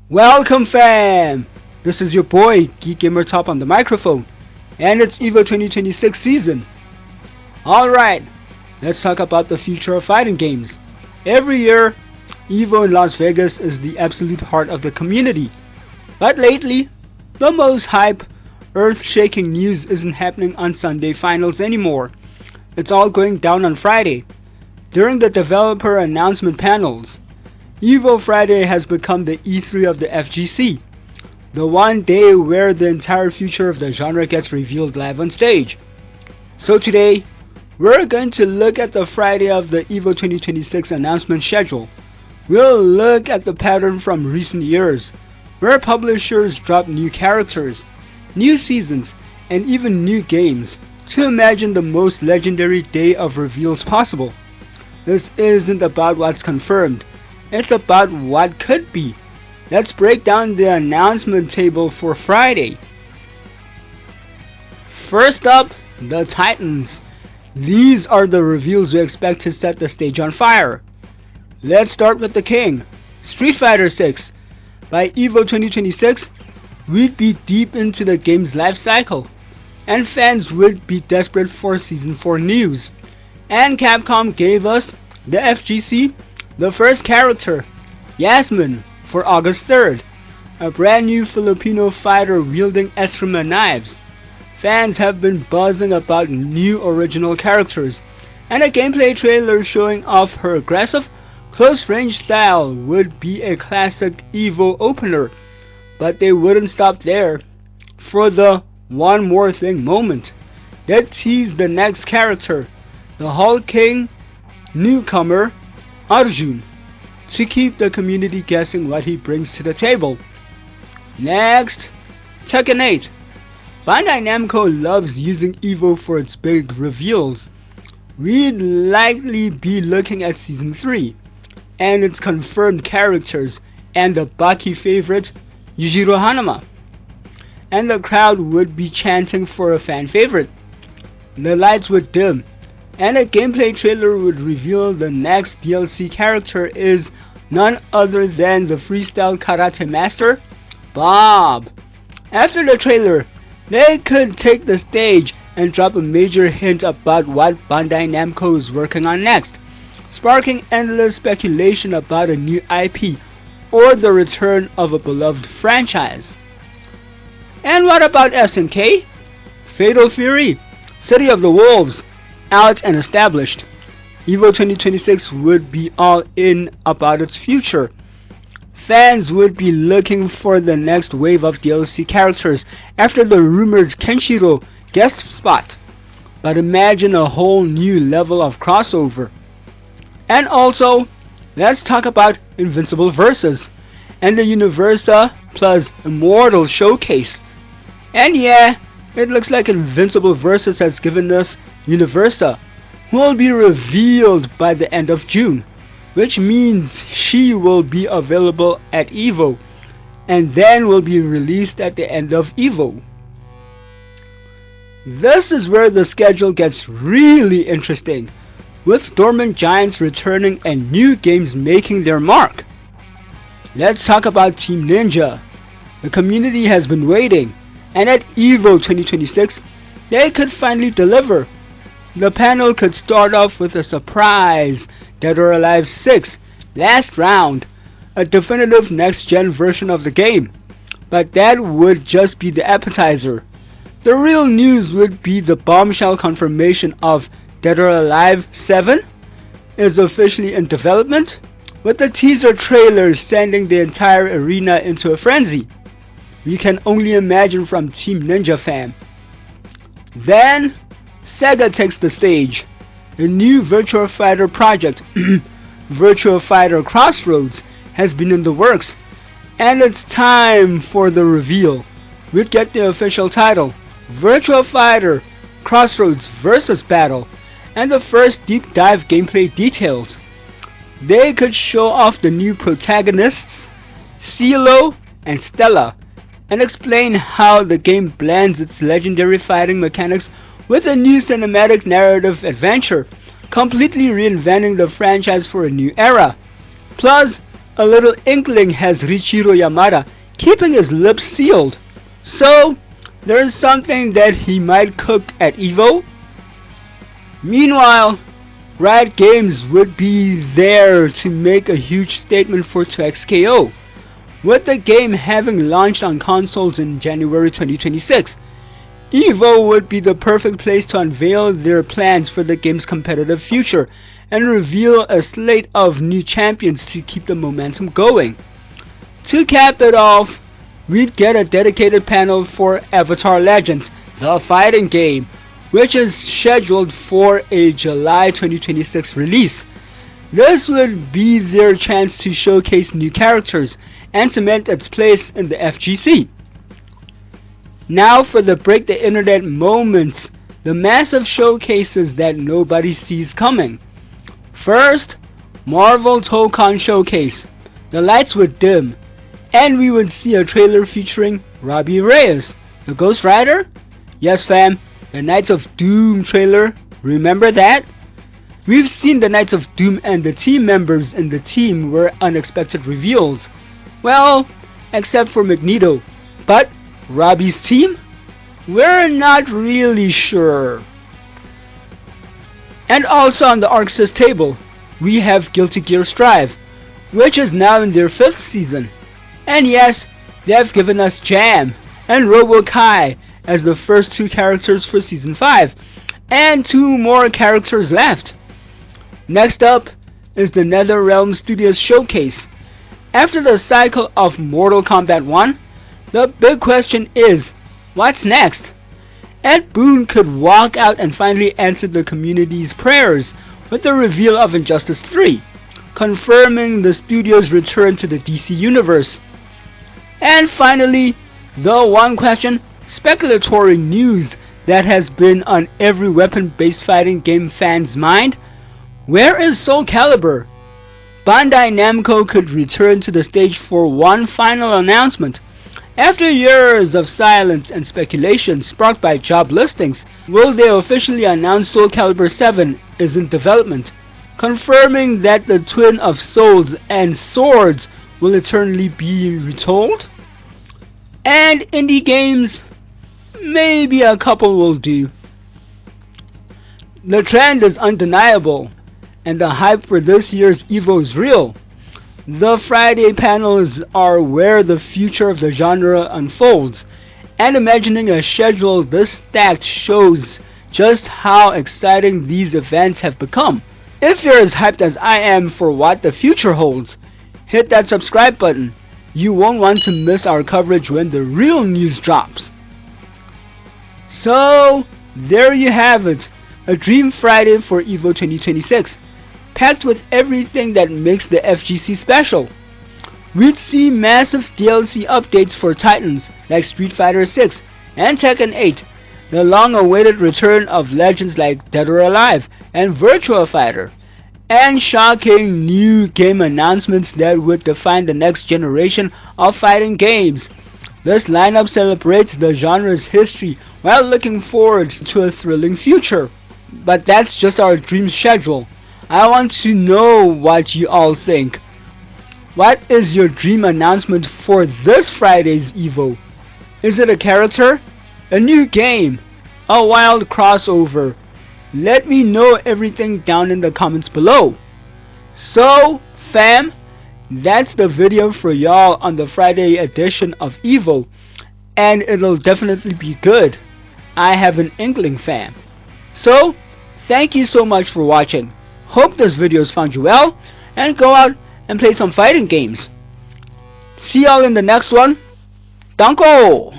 Welcome fam! This is your boy Geek Gamer Top on the microphone, and it's EVO 2026 season. Alright, let's talk about the future of fighting games. Every year, EVO in Las Vegas is the absolute heart of the community. But lately, the most hype, earth-shaking news isn't happening on Sunday finals anymore. It's all going down on Friday. During the developer announcement panels, EVO Friday has become the E3 of the FGC, the one day where the entire future of the genre gets revealed live on stage. So today, we're going to look at the Friday of the EVO 2026 announcement schedule. We'll look at the pattern from recent years, where publishers drop new characters, new seasons, and even new games to imagine the most legendary day of reveals possible. This isn't about what's confirmed, it's about what could be. Let's break down the announcement table for Friday. First up, the Titans. These are the reveals we expect to set the stage on fire. Let's start with the King, Street Fighter 6. By EVO 2026, we'd be deep into the game's life cycle, and fans would be desperate for Season 4 news. And Capcom gave us, the FGC, the first character, Yasmin, for August 3rd, a brand new Filipino fighter wielding Eskrima knives. Fans have been buzzing about new original characters, and a gameplay trailer showing off her aggressive, close-range style would be a classic EVO opener. But they wouldn't stop there. For the one more thing moment, they teased the next character, the Hulk King newcomer, Arjun, to keep the community guessing what he brings to the table. Next, Tekken 8. Bandai Namco loves using EVO for its big reveals. We'd likely be looking at Season 3, and its confirmed characters, and the Baki favorite, Yujiro Hanama. And the crowd would be chanting for a fan favorite. The lights would dim, and a gameplay trailer would reveal the next DLC character is none other than the freestyle karate master, Bob. After the trailer, they could take the stage and drop a major hint about what Bandai Namco is working on next, sparking endless speculation about a new IP or the return of a beloved franchise. And what about SNK? Fatal Fury, City of the Wolves, out and established. EVO 2026 would be all in about its future. Fans would be looking for the next wave of DLC characters after the rumored Kenshiro guest spot. But imagine a whole new level of crossover. And also, let's talk about Invincible Versus and the Universa plus Immortal showcase. And yeah, it looks like Invincible Versus has given us Universa, who will be revealed by the end of June, which means she will be available at EVO, and then will be released at the end of EVO. This is where the schedule gets really interesting, with dormant giants returning and new games making their mark. Let's talk about Team Ninja. The community has been waiting, and at EVO 2026, they could finally deliver. The panel could start off with a surprise, Dead or Alive 6, Last Round, a definitive next-gen version of the game. But that would just be the appetizer. The real news would be the Bombshell confirmation of Dead or Alive 7 is officially in development, with the teaser trailer sending the entire arena into a frenzy. We can only imagine from Team Ninja fam. Then, Sega takes the stage. The new Virtua Fighter project, Virtua Fighter Crossroads, has been in the works, and it's time for the reveal. We'd get the official title, Virtua Fighter Crossroads vs. Battle, and the first deep dive gameplay details. They could show off the new protagonists, CeeLo and Stella, and explain how the game blends its legendary fighting mechanics with a new cinematic narrative adventure, completely reinventing the franchise for a new era. Plus, a little inkling has Riichiro Yamada keeping his lips sealed. So, there's something that he might cook at EVO. Meanwhile, Riot Games would be there to make a huge statement for 2XKO, with the game having launched on consoles in January 2026. EVO would be the perfect place to unveil their plans for the game's competitive future and reveal a slate of new champions to keep the momentum going. To cap it off, we'd get a dedicated panel for Avatar Legends, the fighting game, which is scheduled for a July 2026 release. This would be their chance to showcase new characters and cement its place in the FGC. Now for the break the internet moments, the massive showcases that nobody sees coming. First, Marvel Tokon Showcase. The lights would dim, and we would see a trailer featuring Robbie Reyes, the Ghost Rider. Yes fam, the Knights of Doom trailer, remember that? We've seen the Knights of Doom and the team members in the team were unexpected reveals. Well, except for Magneto. But Robbie's team? We're not really sure. And also on the ArcSys table, we have Guilty Gear Strive, which is now in their 5th season. And yes, they have given us Jam and Robo Kai as the first 2 characters for Season 5, and 2 more characters left. Next up is the NetherRealm Studios Showcase. After the cycle of Mortal Kombat 1, the big question is, what's next? Ed Boon could walk out and finally answer the community's prayers with the reveal of Injustice 3, confirming the studio's return to the DC Universe. And finally, the one question, speculatory news that has been on every weapon-based fighting game fan's mind: where is SoulCalibur? Bandai Namco could return to the stage for one final announcement. After years of silence and speculation sparked by job listings, will they officially announce SoulCalibur 7 is in development, confirming that the twin of souls and swords will eternally be retold? And indie games, maybe a couple will do. The trend is undeniable, and the hype for this year's EVO is real. The Friday panels are where the future of the genre unfolds, and imagining a schedule this stacked shows just how exciting these events have become. If you're as hyped as I am for what the future holds, hit that subscribe button. You won't want to miss our coverage when the real news drops. So, there you have it, a Dream Friday for EVO 2026, packed with everything that makes the FGC special. We'd see massive DLC updates for titans like Street Fighter 6 and Tekken 8, the long-awaited return of legends like Dead or Alive and Virtua Fighter, and shocking new game announcements that would define the next generation of fighting games. This lineup celebrates the genre's history while looking forward to a thrilling future. But that's just our dream schedule. I want to know what you all think. What is your dream announcement for this Friday's EVO? Is it a character? A new game? A wild crossover? Let me know everything down in the comments below. So, fam, that's the video for y'all on the Friday edition of EVO, and it'll definitely be good. I have an inkling, fam. So, thank you so much for watching. Hope this video's found you well, and go out and play some fighting games. See y'all in the next one. Danko!